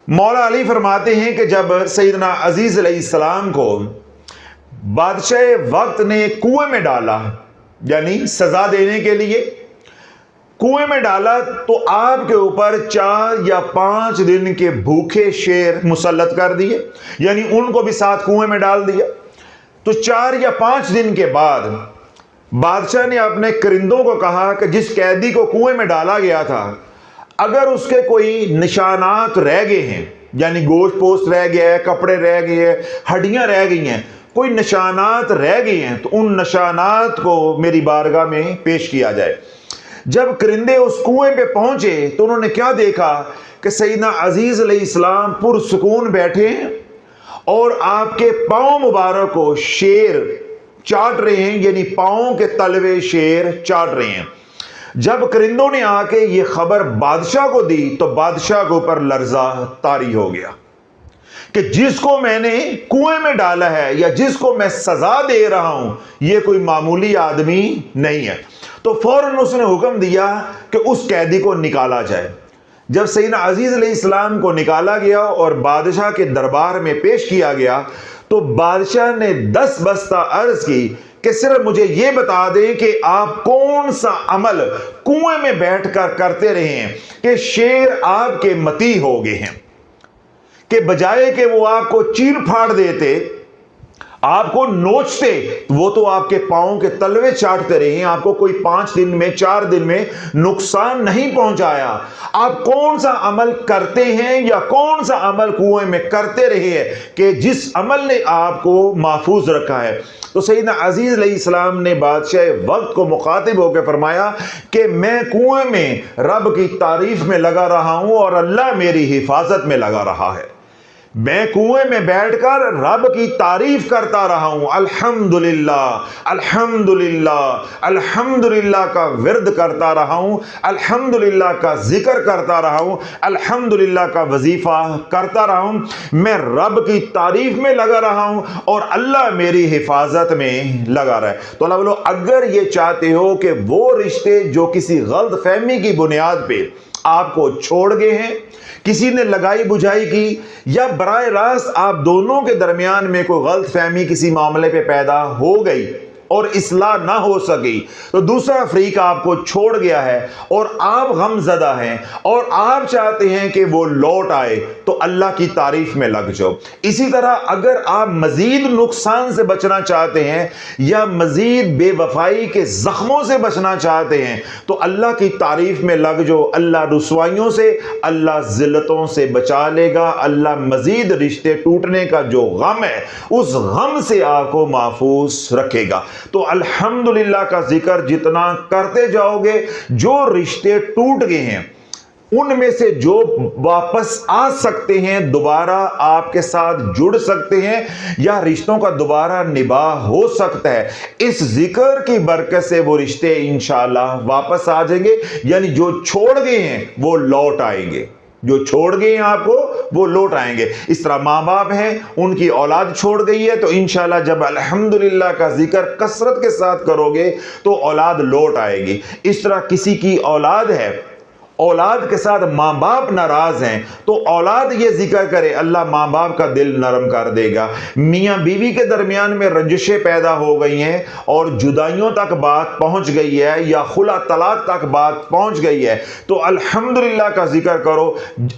मौला अली फरमाते हैं कि जब सैयदना अजीज अलैहिस्सलाम को बादशाह वक्त ने कुएं में डाला, यानी सजा देने के लिए कुएं में डाला, तो आपके ऊपर 4 या 5 दिन के भूखे शेर मुसल्लत कर दिए, यानी उनको भी साथ कुएं में डाल दिया। तो 4 या 5 दिन के बाद बादशाह ने अपने करिंदों को कहा कि जिस कैदी को कुएं में डाला गया था, अगर उसके कोई निशानात रह गए हैं, यानी गोश्त पोस्ट रह गया है, कपड़े रह गए हैं, हड्डियां रह गई हैं, कोई निशानात रह गए हैं, तो उन निशानात को मेरी बारगाह में पेश किया जाए। जब करिंदे उस कुएं पे पहुंचे तो उन्होंने क्या देखा कि सैयदना अजीज अलैहिस्सलाम पुरसुकून बैठे हैं और आपके पांव मुबारक को शेर चाट रहे हैं, यानी पांव के तलवे शेर चाट रहे हैं। जब करिंदों ने आके ये खबर बादशाह को दी तो बादशाह के ऊपर लर्जा तारी हो गया कि जिसको मैंने कुएं में डाला है या जिसको मैं सजा दे रहा हूं, यह कोई मामूली आदमी नहीं है। तो फौरन उसने हुक्म दिया कि उस कैदी को निकाला जाए। जब सैयदना अजीज अलैहिस्सलाम को निकाला गया और बादशाह के दरबार में पेश किया गया, तो बादशाह ने 10 बस्ता अर्ज की कि सिर्फ मुझे यह बता दें कि आप कौन सा अमल कुएं में बैठकर करते रहे हैं कि शेर आपके मती हो गए हैं, कि बजाय कि वो आपको चीर फाड़ देते, आपको नोचते, वो तो आपके पांव के तलवे चाटते रहे हैं, आपको कोई 5 दिन में 4 दिन में नुकसान नहीं पहुंचाया। आप कौन सा अमल करते हैं या कौन सा अमल कुएं में करते रहे हैं कि जिस अमल ने आपको महफूज रखा है। तो सैयदना अजीज अलैहिस्सलाम ने बादशाह वक्त को मुखातिब होकर फरमाया कि मैं कुएं में रब की तारीफ में लगा रहा हूं और अल्लाह मेरी हिफाजत में लगा रहा है। मैं कुएं में बैठकर रब की तारीफ करता रहा हूं, अल्हम्दुलिल्लाह अल्हम्दुलिल्लाह अल्हम्दुलिल्लाह का विर्द करता रहा हूं, अल्हम्दुलिल्लाह का जिक्र करता रहा हूं, अल्हम्दुलिल्लाह का वजीफा करता रहा हूं। मैं रब की तारीफ में लगा रहा हूं और अल्लाह मेरी हिफाजत में लगा रहा है। तो अल्लाह बोलो, अगर ये चाहते हो कि वो रिश्ते जो किसी गलत फहमी की बुनियाद पे आपको छोड़ गए हैं, किसी ने लगाई बुझाई की, या बराह रास्त आप दोनों के दरमियान में कोई गलत फहमी किसी मामले पे पैदा हो गई और इस्लाह ना हो सकी, तो दूसरा फरीक आपको छोड़ गया है और आप गमज़दा हैं और आप चाहते हैं कि वो लौट आए, तो अल्लाह की तारीफ में लग जाओ। इसी तरह अगर आप मजीद नुकसान से बचना चाहते हैं या मजीद बेवफाई के जख्मों से बचना चाहते हैं, तो अल्लाह की तारीफ में लग जाओ। अल्लाह रुसवाइयों से, अल्लाह जिल्लतों से बचा लेगा। अल्लाह मजीद रिश्ते टूटने का जो गम है, उस गम से आपको महफूज रखेगा। तो अल्हम्दुलिल्लाह का जिक्र जितना करते जाओगे, जो रिश्ते टूट गए हैं उनमें से जो वापस आ सकते हैं, दोबारा आपके साथ जुड़ सकते हैं या रिश्तों का दोबारा निभाह हो सकता है, इस जिक्र की बरकत से वो रिश्ते इंशाअल्लाह वापस आ जाएंगे। यानी जो छोड़ गए हैं वो लौट आएंगे, जो छोड़ गए हैं आपको वो लौट आएंगे। इस तरह माँ बाप हैं, उनकी औलाद छोड़ गई है, तो इंशाल्लाह जब अल्हम्दुलिल्लाह का जिक्र कसरत के साथ करोगे तो औलाद लौट आएगी। इस तरह किसी की औलाद है, औलाद के साथ माँ बाप नाराज हैं, तो औलाद ये जिक्र करे, अल्लाह माँ बाप का दिल नरम कर देगा। मियाँ बीवी के दरमियान में रंजिशें पैदा हो गई हैं और जुदाइयों तक बात पहुँच गई है या खुला तलाक तक बात पहुँच गई है, तो अल्हम्दुलिल्लाह का जिक्र करो,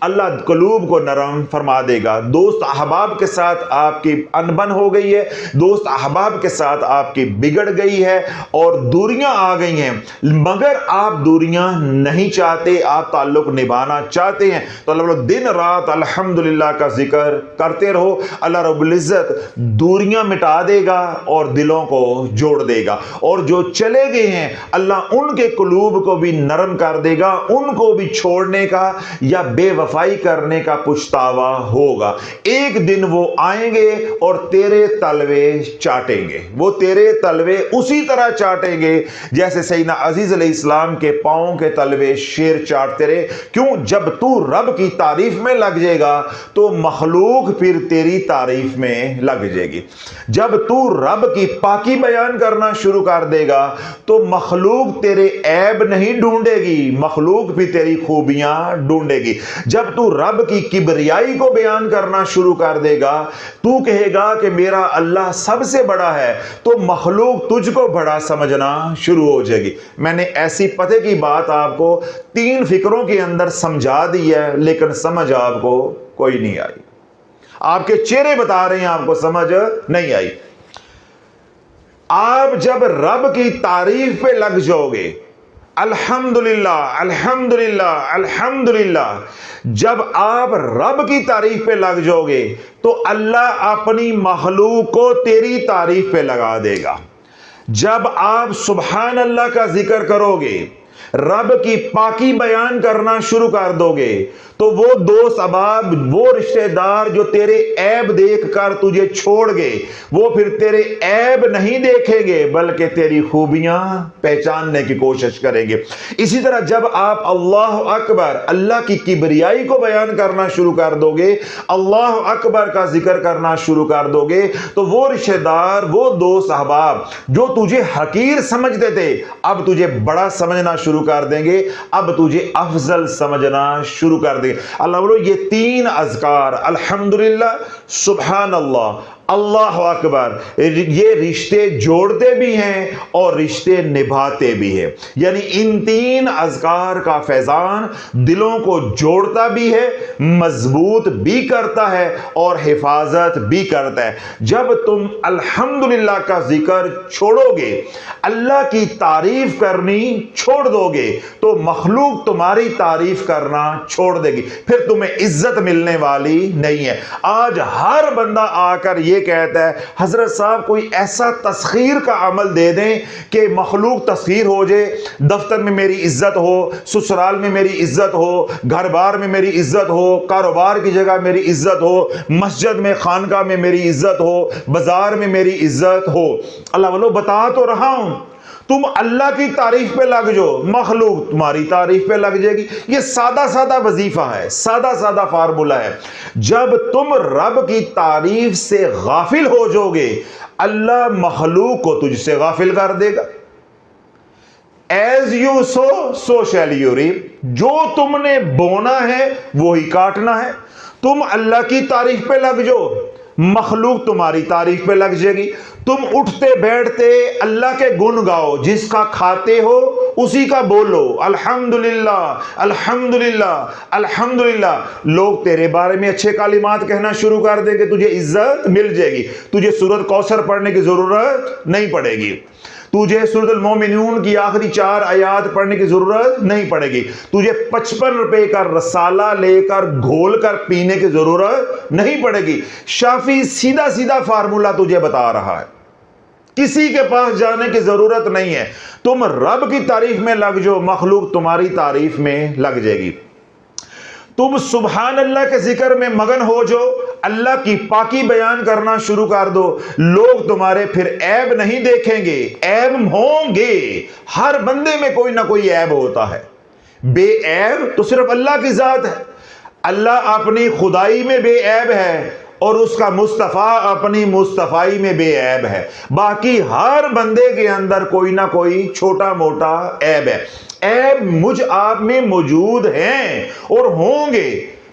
अल्लाह कलूब को नरम फरमा देगा। दोस्त अहबाब के साथ आपकी अनबन हो गई है, दोस्त अहबाब के साथ आपकी बिगड़ गई है और दूरियां आ गई हैं, मगर आप दूरियां नहीं चाहते, आप ताल्लुक निभाना चाहते हैं, तो अल्लाह दिन रात अल्हम्दुलिल्लाह का जिक्र करते रहो। अल्लाह रब्बुल इज्जत दूरियां मिटा देगा और दिलों को जोड़ देगा। और जो चले गए हैं, अल्लाह उनके कुलूब को भी नरम कर देगा, उनको भी छोड़ने का या बेवफाई करने का पुछतावा होगा। एक दिन वो आएंगे और तेरे तलवे चाटेंगे, वो तेरे तलवे उसी तरह चाटेंगे जैसे सैयदना अजीज अलैहिस्सलाम के पांव के तलवे शेर चाटते रहे। क्यों? जब तू रब की तारीफ में लग जाएगा तो मखलूक फिर तेरी तारीफ में लग जाएगी। जब तू रब की पाकी बयान करना शुरू कर देगा तो मखलूक तेरे ऐब नहीं ढूंढेगी, मखलूक भी तेरी खूबियां ढूंढेगी। जब तू रब की किबरियाई को बयान करना शुरू कर देगा, तू कहेगा कि मेरा अल्लाह सबसे बड़ा है, तो मखलूक तुझको बड़ा समझना शुरू हो जाएगी। मैंने ऐसी पते की बात आपको 3 फिक्रों के अंदर समझा दी है, लेकिन समझ आपको कोई नहीं आई। आपके चेहरे बता रहे हैं आपको समझ नहीं आई। आप जब रब की तारीफ पे लग जाओगे, अल्हम्दुलिल्लाह अल्हम्दुलिल्लाह अल्हम्दुलिल्लाह, जब आप रब की तारीफ पे लग जाओगे तो अल्लाह अपनी मखलूक को तेरी तारीफ पे लगा देगा। जब आप सुभान अल्लाह का जिक्र करोगे, रब की पाकी बयान करना शुरू कर दोगे, तो वो दोस्त अहबाब, वो रिश्तेदार जो तेरे ऐब देखकर तुझे छोड़ गए, वो फिर तेरे ऐब नहीं देखेंगे बल्कि तेरी खूबियां पहचानने की कोशिश करेंगे। इसी तरह जब आप अल्लाह अकबर, अल्लाह की किबरियाई को बयान करना शुरू कर दोगे, अल्लाह अकबर का जिक्र करना शुरू कर दोगे, तो वो रिश्तेदार, वो दोस्त अहबाब जो तुझे हकीर समझते थे, अब तुझे बड़ा समझना शुरू कर देंगे, अब तुझे अफजल समझना शुरू कर देंगे। अल्लाह बोलो, ये 3 अज़कार अल्हम्दुलिल्लाह, सुभान अल्लाह, अल्लाह अकबर, ये रिश्ते जोड़ते भी हैं और रिश्ते निभाते भी हैं। यानी इन 3 अज़कार का फैजान दिलों को जोड़ता भी है, मजबूत भी करता है और हिफाजत भी करता है। जब तुम अल्हम्दुलिल्लाह का जिक्र छोड़ोगे, अल्लाह की तारीफ करनी छोड़ दोगे, तो मखलूक तुम्हारी तारीफ करना छोड़ देगी, फिर तुम्हें इज्जत मिलने वाली नहीं है। आज हर बंदा आकर ये कहता है, हजरत साहब कोई ऐसा तस्खीर का अमल दे दें कि मखलूक तस्खीर हो जाए, दफ्तर में मेरी इज्जत हो, ससुराल में मेरी इज्जत हो, घर बार में मेरी इज्जत हो, कारोबार की जगह मेरी इज्जत हो, मस्जिद में खानका में मेरी इज्जत हो, बाजार में मेरी इज्जत हो। अल्लाह वालों, बता तो रहा हूं, तुम अल्लाह की तारीफ पे लग जाओ, मखलूक तुम्हारी तारीफ पे लग जाएगी। ये सादा सादा वजीफा है, सादा सादा फार्मूला है। जब तुम रब की तारीफ से गाफिल हो जाओगे, अल्लाह मखलूक को तुझसे गाफिल कर देगा। As you sow shall you reap, जो तुमने बोना है वो ही काटना है। तुम अल्लाह की तारीफ पे लग जाओ, मखलूक तुम्हारी तारीफ पे लग जाएगी। तुम उठते बैठते अल्लाह के गुण गाओ, जिसका खाते हो उसी का बोलो, अल्हम्दुलिल्लाह अल्हम्दुलिल्लाह अल्हम्दुलिल्लाह। लोग तेरे बारे में अच्छे कालिमात कहना शुरू कर देंगे, तुझे इज्जत मिल जाएगी। तुझे सूरत कौसर पढ़ने की जरूरत नहीं पड़ेगी, तुझे सूरतुल मोमिनून की आखिरी 4 आयात पढ़ने की जरूरत नहीं पड़ेगी, तुझे 55 रुपए का रसाला लेकर घोल कर पीने की जरूरत नहीं पड़ेगी। शाफी सीधा सीधा फार्मूला तुझे बता रहा है, किसी के पास जाने की जरूरत नहीं है। तुम रब की तारीफ में लग जाओ, मखलूक तुम्हारी तारीफ में लग जाएगी। तुम सुभान अल्लाह के जिक्र में मगन हो जाओ, अल्लाह की पाकी बयान करना शुरू कर दो, लोग तुम्हारे फिर ऐब नहीं देखेंगे, ऐब होंगे। हर बंदे में कोई ना कोई ऐब होता है, बेऐब तो सिर्फ अल्लाह की जात है। अल्लाह अपनी खुदाई में बेऐब है और उसका मुस्तफ़ा अपनी मुस्तफ़ाई में बेऐब है। बाकी हर बंदे के अंदर कोई ना कोई छोटा मोटा ऐब है। ऐब मुझ आप में मौजूद हैं और होंगे,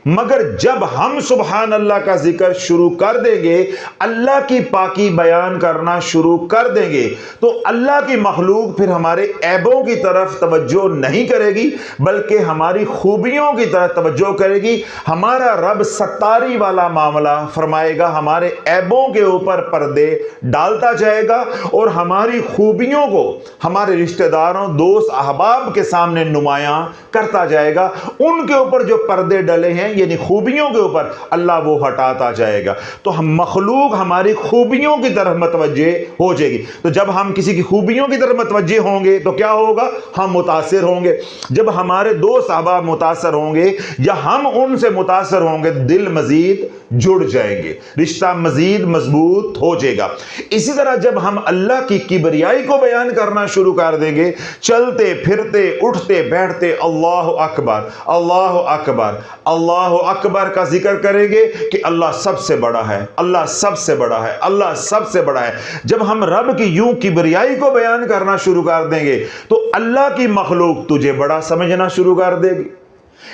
मगर जब हम सुभान अल्लाह का जिक्र शुरू कर देंगे, अल्लाह की पाकी बयान करना शुरू कर देंगे, तो अल्लाह की मखलूक फिर हमारे ऐबों की तरफ तवज्जो नहीं करेगी, बल्कि हमारी खूबियों की तरफ तवज्जो करेगी। हमारा रब सत्तारी वाला मामला फरमाएगा, हमारे ऐबों के ऊपर पर्दे डालता जाएगा और हमारी खूबियों को हमारे रिश्तेदारों, दोस्त, अहबाब के सामने नुमायां करता जाएगा। उनके ऊपर जो पर्दे डले हैं हैं यानी खूबियों के ऊपर, अल्लाह वो हटाता जाएगा। तो हम मखलूक हमारी खूबियों की तरफ मतवज्जे हो जाएगी। तो जब हम किसी की खूबियों की तरफ मतवज्जे होंगे तो क्या होगा, हम मुतासिर होंगे। जब हमारे दोस्त अहबाब मुतासर होंगे या हम उनसे मुतासर होंगे, दिल मजीद जुड़ जाएंगे, रिश्ता मजीद मजबूत हो जाएगा। इसी तरह जब हम अल्लाह की किबरियाई को बयान करना शुरू कर देंगे, चलते फिरते उठते बैठते अल्लाह अकबर अल्लाह अकबर अल्लाह अकबर का जिक्र करेंगे कि अल्लाह सबसे बड़ा है, अल्लाह सबसे बड़ा है, अल्लाह सबसे बड़ा है। जब हम रब की यूं किबरियाई को बयान करना शुरू कर देंगे तो अल्लाह की मखलूक तुझे बड़ा समझना शुरू कर देगी।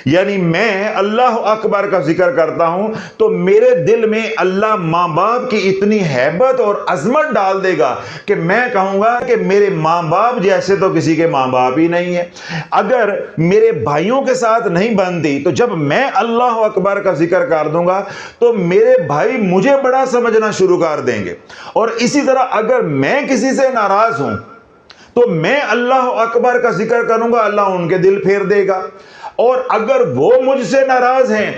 यानी मैं अल्लाह अकबर का जिक्र करता हूं तो मेरे दिल में अल्लाह मां बाप की इतनी हैबत और अजमत डाल देगा कि मैं कहूंगा कि मेरे मां बाप जैसे तो किसी के मां बाप ही नहीं है। अगर मेरे भाइयों के साथ नहीं बनती तो जब मैं अल्लाह अकबर का जिक्र कर दूंगा तो मेरे भाई मुझे बड़ा समझना शुरू कर देंगे। और इसी तरह अगर मैं किसी से नाराज हूं तो मैं अल्लाह अकबर का जिक्र करूंगा, अल्लाह उनके दिल फेर देगा। और अगर वो मुझसे नाराज हैं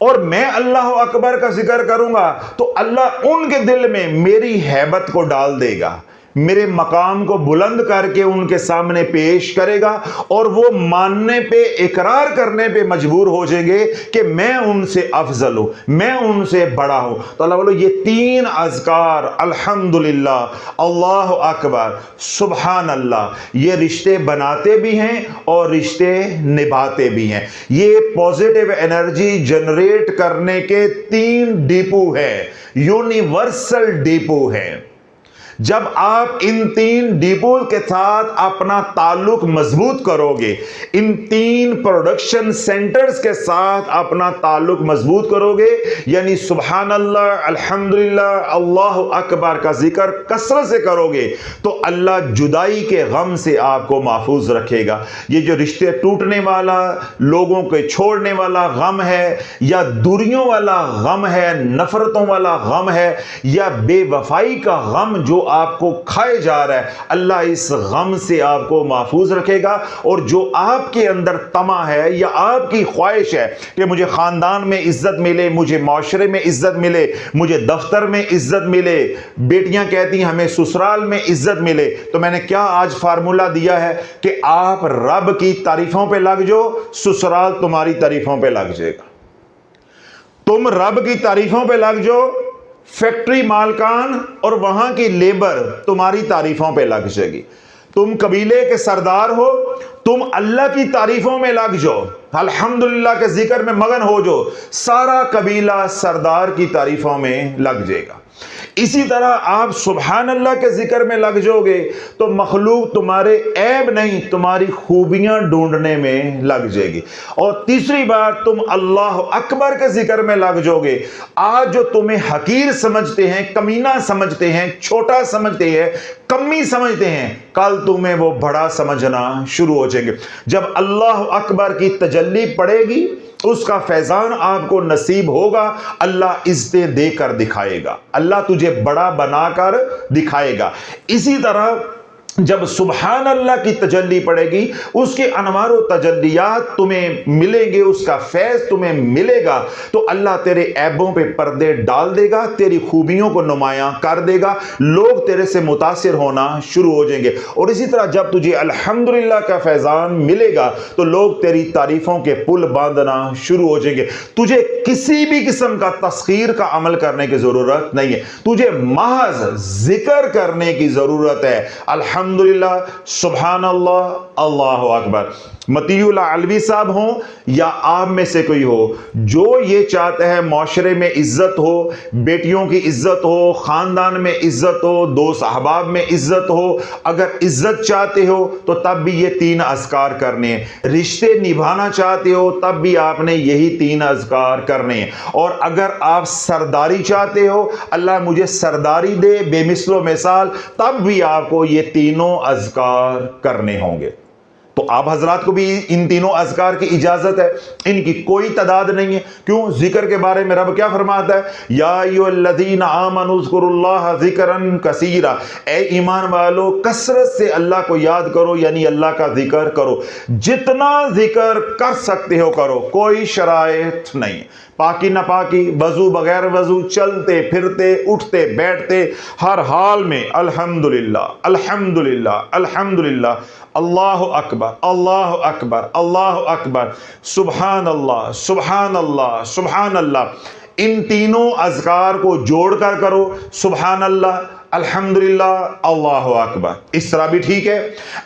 और मैं अल्लाह अकबर का जिक्र करूंगा तो अल्लाह उनके दिल में मेरी हैबत को डाल देगा, मेरे मकाम को बुलंद करके उनके सामने पेश करेगा और वो मानने पे, इकरार करने पे मजबूर हो जाएंगे कि मैं उनसे अफजल हूं, मैं उनसे बड़ा हूं। तो अल्लाह बोलो ये तीन अज़कार अल्हम्दुलिल्लाह, अल्लाह अकबर, सुबहान अल्लाह, ये रिश्ते बनाते भी हैं और रिश्ते निभाते भी हैं। ये पॉजिटिव एनर्जी जनरेट करने के तीन डिपो है, यूनिवर्सल डिपो है। जब आप इन तीन डिपो के साथ अपना ताल्लुक मजबूत करोगे, इन तीन प्रोडक्शन सेंटर्स के साथ अपना ताल्लुक मजबूत करोगे, यानी सुभान अल्लाह, अल्हम्दुलिल्लाह, अल्लाह अकबर का जिक्र कसरत से करोगे तो अल्लाह जुदाई के गम से आपको महफूज रखेगा। ये जो रिश्ते टूटने वाला, लोगों के छोड़ने वाला गम है, या दूरियों वाला गम है, नफरतों वाला गम है, या बेवफाई का गम जो आपको खाए जा रहा है, अल्लाह इस गम से आपको महफूज रखेगा। और जो आपके अंदर तमा है या आपकी ख्वाहिश है कि मुझे खानदान में इज्जत मिले, मुझे माशरे में इज्जत मिले, मुझे दफ्तर में इज्जत मिले, बेटियां कहती हैं हमें ससुराल में इज्जत मिले, तो मैंने क्या आज फार्मूला दिया है कि आप रब की तारीफों पे लग जाओ, ससुराल तुम्हारी तारीफों पे लग जाएगा। तुम रब की तारीफों पे लग जाओ, फैक्ट्री मालकान और वहां की लेबर तुम्हारी तारीफों पे लग जाएगी। तुम कबीले के सरदार हो, तुम अल्लाह की तारीफों में लग जाओ, अल्हम्दुलिल्लाह के जिक्र में मगन हो जाओ, सारा कबीला सरदार की तारीफों में लग जाएगा। इसी तरह आप सुभान अल्लाह के जिक्र में लग जाओगे तो मखलूक तुम्हारे ऐब नहीं, तुम्हारी खूबियां ढूंढने में लग जाएगी। और तीसरी बार तुम अल्लाह अकबर के जिक्र में लग जाओगे। आज जो तुम्हें हकीर समझते हैं, कमीना समझते हैं, छोटा समझते हैं, कमी समझते हैं, कल तुम्हें वो बड़ा समझना शुरू हो जाएंगे। जब अल्लाह अकबर की तजल्ली पड़ेगी, उसका फैजान आपको नसीब होगा, अल्लाह इज्जतें देकर दिखाएगा, अल्लाह तुझे बड़ा बनाकर दिखाएगा। इसी तरह जब सुभान अल्लाह की तजल्ली पड़ेगी, उसके अनवार व तजल्लियात तुम्हें मिलेंगे, उसका फैज तुम्हें मिलेगा, तो अल्लाह तेरे ऐबों पे पर्दे डाल देगा, तेरी खूबियों को नुमायां कर देगा, लोग तेरे से मुतासिर होना शुरू हो जाएंगे। और इसी तरह जब तुझे अल्हम्दुलिल्लाह का फैजान मिलेगा तो लोग तेरी तारीफों के पुल बांधना शुरू हो जाएंगे। तुझे किसी भी किस्म का तस्खीर का अमल करने की जरूरत नहीं है, तुझे महज जिक्र करने की जरूरत है। अल्हम्दुलिल्लाह, सुभान अल्लाह, अल्लाह अकबर। मतीउल अलवी साहब हो या आप में से कोई हो, जो ये चाहता है माशरे में इज्जत हो, बेटियों की इज्जत हो, खानदान में इज्जत हो, दोस्त अहबाब में इज्जत हो, अगर इज्जत चाहते हो तो तब भी ये तीन अज़कार करने हैं। रिश्ते निभाना चाहते हो तब भी आपने यही तीन अज़कार करने हैं। और अगर आप सरदारी चाहते हो, अल्लाह मुझे सरदारी दे बेमिसलो मिसाल, तब भी आपको ये तीनों अज़कार करने होंगे। तो आप हजरात को भी इन तीनों अज़कार की इजाजत है, इनकी कोई तादाद नहीं है। क्यों? जिक्र के बारे में रब क्या फरमाता है? या अय्युहल्लज़ीना आमनू ज़कुरुल्लाह ज़िक्रन कसीरा, ए ईमान वालो कसरत से अल्लाह को याद करो, यानी अल्लाह का जिक्र करो, जितना जिक्र कर सकते हो करो, कोई शराइत नहीं। पाकी ना पाकी, वजू बगैर वजू, चलते फिरते उठते बैठते हर हाल में अल्हम्दुलिल्लाह अल्हम्दुलिल्लाह अल्हम्दुलिल्लाह, अल्लाह अकबर अल्लाह अकबर अल्लाह अकबर, सुबहान अल्लाह सुबहान अल्लाह सुबहान अल्लाह। इन तीनों अज़कार को जोड़कर करो, सुबहान अल्लाह अल्हम्दुलिल्लाह अल्लाह अकबर। इस तरह भी ठीक है।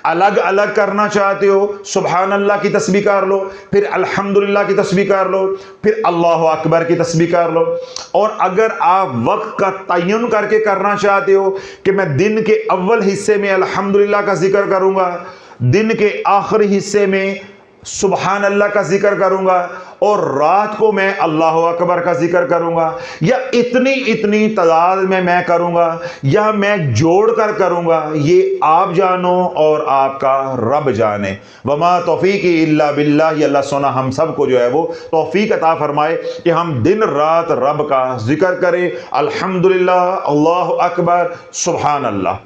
अलग अलग करना चाहते हो, सुबहान अल्लाह की तस्बीह कर लो, फिर अल्हम्दुलिल्लाह की तस्बीह कर लो, फिर अल्लाह अकबर की तस्बीह कर लो। और अगर आप वक्त का तयन करके करना चाहते हो कि मैं दिन के अव्वल हिस्से में अल्हम्दुलिल्लाह का जिक्र करूंगा, दिन के आखिरी हिस्से में सुबहान अल्लाह का जिक्र करूंगा, और रात को मैं अल्लाह अकबर का जिक्र करूंगा, या इतनी इतनी तादाद में मैं करूंगा, या मैं जोड़ कर करूंगा, ये आप जानो और आपका रब जाने। वमा तौफीकी इल्ला बिल्लाह, ये अल्लाह सोना हम सबको जो है वो तौफीक अता फरमाए कि हम दिन रात रब का जिक्र करें, अल्हम्दुलिल्लाह अल्लाह अकबर सुबहान अल्लाह।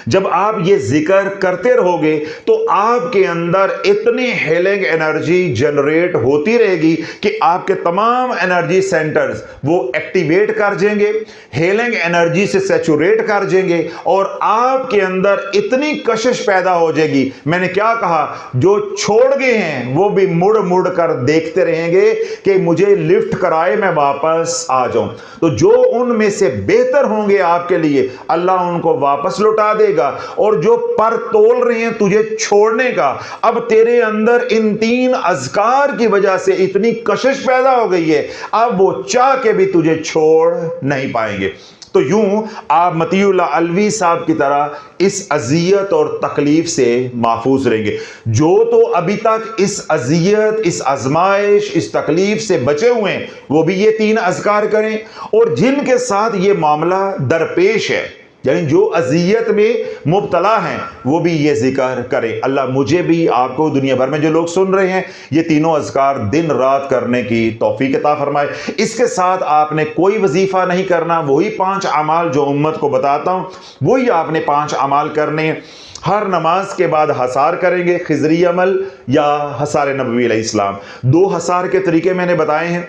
जब आप ये जिक्र करते रहोगे तो आपके अंदर इतनी हीलिंग एनर्जी जनरेट होती रहेगी कि आपके तमाम एनर्जी सेंटर्स वो एक्टिवेट कर देंगे, हीलिंग एनर्जी से सैचुरेट कर देंगे, और आपके अंदर इतनी कशिश पैदा हो जाएगी। मैंने क्या कहा, जो छोड़ गए हैं वो भी मुड़ मुड़ कर देखते रहेंगे कि मुझे लिफ्ट कराए, मैं वापस आ जाऊं। तो जो उनमें से बेहतर होंगे आपके लिए, अल्लाह उनको वापस लौटा देगा। और जो पर तोल रहे हैं तुझे छोड़ने का, अब तेरे अंदर इन तीन अज़कार की वजह से इतनी कशिश पैदा हो गई है, अब वो चाह के भी तुझे छोड़ नहीं पाएंगे। तो यूं आप मतीउल्लाह अलवी साहब की तरह इस अजियत और तकलीफ से महफूज रहेंगे। जो तो अभी तक इस अजियत, इस आजमाइश, इस तकलीफ से बचे हुए हैं, वो भी ये तीन अज़कार करें, और जिनके साथ ये मामला दरपेश है, यानी जो अजियत में मुब्तला हैं, वो भी ये जिक्र करें। अल्लाह मुझे भी, आपको, दुनिया भर में जो लोग सुन रहे हैं, ये तीनों अज़कार दिन रात करने की तौफीक अता फरमाए। इसके साथ आपने कोई वजीफा नहीं करना, वही 5 अमाल जो उम्मत को बताता हूँ, वही आपने 5 अमाल करने हैं। हर नमाज के बाद हसार करेंगे, खिजरी अमल या हसार नबवी अलैहिस्सलाम। 2 हसार के तरीके मैंने बताए हैं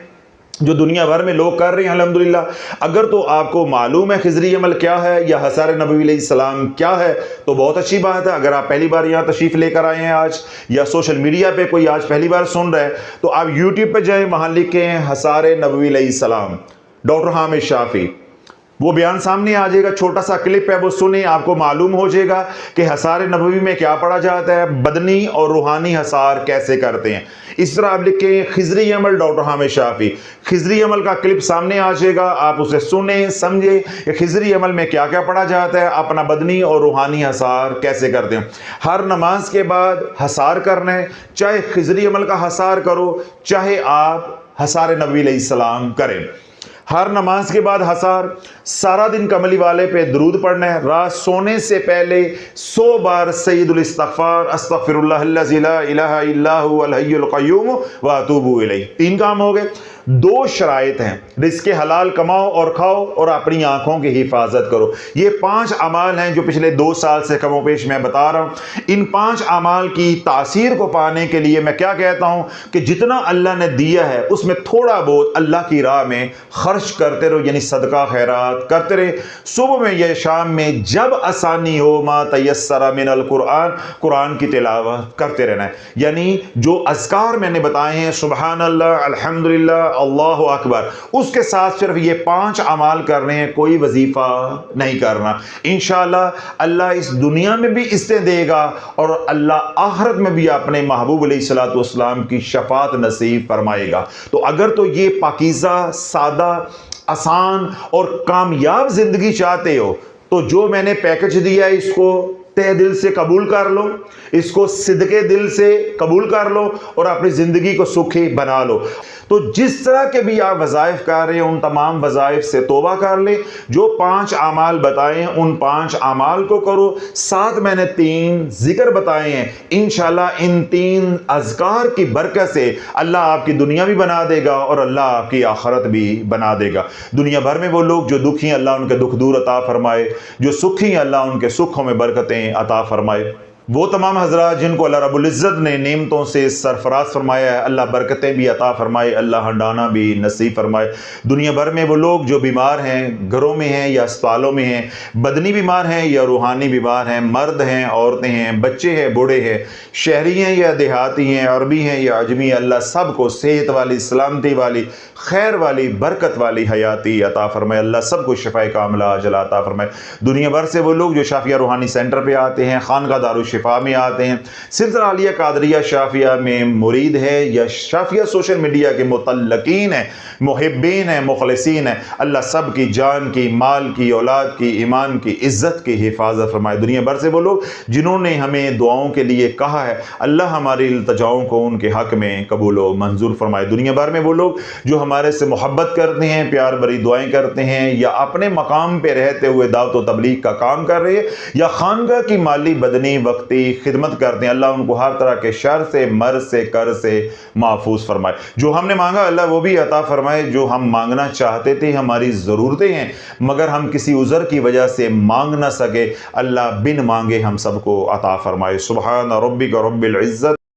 जो दुनिया भर में लोग कर रहे हैं अल्हम्दुलिल्लाह। अगर तो आपको मालूम है खिजरी अमल क्या है या हसार नबवी अलैहिस्सलाम क्या है, तो बहुत अच्छी बात है। अगर आप पहली बार यहाँ तशरीफ़ लेकर आए हैं आज, या सोशल मीडिया पे कोई आज पहली बार सुन रहा है, तो आप यूट्यूब पे जाएं, वहाँ लिखे हैं हसार नबवी अलैहिस्सलाम डॉक्टर हामिद शाफी, वो बयान सामने आ जाएगा। छोटा सा क्लिप है, वो सुने, आपको मालूम हो जाएगा कि हसार नबवी में क्या पढ़ा जाता है, बदनी और रूहानी हसार कैसे करते हैं। इस तरह आप लिखें खिजरी अमल डॉक्टर हामिद शाफी, खिजरी अमल का क्लिप सामने आ जाएगा, आप उसे सुने, समझे कि खिजरी अमल में क्या क्या पढ़ा जाता है, अपना बदनी और रूहानी हसार कैसे करते हैं। हर नमाज के बाद हसार करना है, चाहे खिजरी अमल का हसार करो, चाहे आप हसार नबवी अलैहिस्सलाम करें। हर नमाज के बाद हसार, सारा दिन कमली वाले पे दरूद पढ़ना है। रात सोने से पहले 100 बार सय्यदुल इस्तिग़फ़ार अस्तग़फ़िरुल्लाहल्लज़ी ला इलाहा इल्ला हुवल हय्युल क़य्यूम व अतूबु इलैह। 3 काम हो गए। 2 शराइत हैं, रिज़्क़ हलाल कमाओ और खाओ, और अपनी आंखों की हिफाजत करो। ये 5 अमाल हैं जो पिछले 2 साल से कमोपेश मैं बता रहा हूँ। इन 5 अमाल की तासीर को पाने के लिए मैं क्या कहता हूँ कि जितना अल्लाह ने दिया है उसमें थोड़ा बहुत अल्लाह की राह में खर्च करते रहो, यानी सदका खैरात करते रहे। सुबह में या शाम में जब आसानी हो, मा तयस्सरा मिनल कुरान, कुरान की तिलावत करते रहना है। यानी जो अज़कार मैंने बताए हैं, सुबहान अल्लाह, अल्हम्दुलिल्लाह, अल्लाहु अकबर, उसके साथ सिर्फ ये 5 अमाल करने हैं, कोई वजीफा नहीं करना। इंशाअल्लाह अल्लाह इस दुनिया में भी इससे देगा, और अल्लाह आखिरत में भी अपने महबूब अलैहिस्सलातु वस्सलाम की शफात नसीब फरमाएगा। तो अगर तो ये पाकीज़ा, सादा, आसान और कामयाब जिंदगी चाहते हो, तो जो मैंने पैकेज दिया है इसको तहे दिल से कबूल कर लो, इसको सिद्के दिल से कबूल कर लो और अपनी ज़िंदगी को सुखी बना लो। तो जिस तरह के भी आप वज़ाइफ कर रहे हैं उन तमाम वज़ाइफ से तौबा कर ले। जो 5 आमाल बताए हैं उन 5 आमाल को करो। साथ मैंने 3 जिक्र बताए हैं, इंशाल्लाह इन 3 अज़कार की बरकत से अल्लाह आपकी दुनिया भी बना देगा और अल्लाह आपकी आखिरत भी बना देगा। दुनिया भर में वो लोग जो दुखी हैं अल्लाह उनके दुख दूर अता फरमाए, जो सुखी हैं अल्लाह उनके सुखों में बरकतें अता फरमाए। वो तमाम हजरात जिनको अल्लाह रब्बुल इज़्ज़त ने नेमतों से सरफराज फरमाया है अल्लाह बरकतें भी अता फरमाए, अल्लाह हंडाना भी नसीब फरमाए। दुनिया भर में वो लोग जो बीमार हैं, घरों में हैं या अस्पतालों में हैं, बदनी बीमार हैं या रूहानी बीमार हैं, मर्द हैं, औरतें हैं, बच्चे हैं, बूढ़े हैं, शहरी हैं या देहाती हैं, अरबी हैं या अजमी, अल्लाह सबको सेहत वाली, सलामती वाली, खैर वाली, बरकत वाली हयाती अता फरमाए। अल्लाह सबको शिफाए कामिला अजला अता फरमाए। दुनिया भर से वो लोग जो शाफिया रूहानी सेंटर पे आते हैं, खानका दारुल शिफा में आते हैं, सिलसिला आलिया कादरिया शाफिया में मुरीद है या शाफिया सोशल मीडिया के मुतल्लकीन है, मुहिब्बीन है, मुखलिसीन है, अल्लाह सब की जान की, माल की, औलाद की, ईमान की, इज़्ज़त की हिफाजत फरमाए। दुनिया भर से वो लोग जिन्होंने हमें दुआओं के लिए कहा है अल्लाह हमारी इल्तिजाओं को उनके हक में कबूल व मंजूर फरमाए। दुनिया भर में वो लोग जो हमारे से मोहब्बत करते हैं, प्यार भरी दुआएं करते हैं या अपने मकाम पे रहते हुए दावत व तबलीग का काम कर रहे हैं या खानगा की माली बदनी वक्ती खिदमत करते हैं, अल्लाह उनको हर तरह के शर से, मर्ज से, कर से महफूज फरमाए। जो हमने मांगा अल्लाह वो भी अता फरमाए। जो हम मांगना चाहते थे, हमारी ज़रूरतें हैं मगर हम किसी उज़र की वजह से मांग ना सके, अल्लाह बिन मांगे हम सबको अता फरमाए। सुबहान रब्बिक रब्बिल इज़्ज़त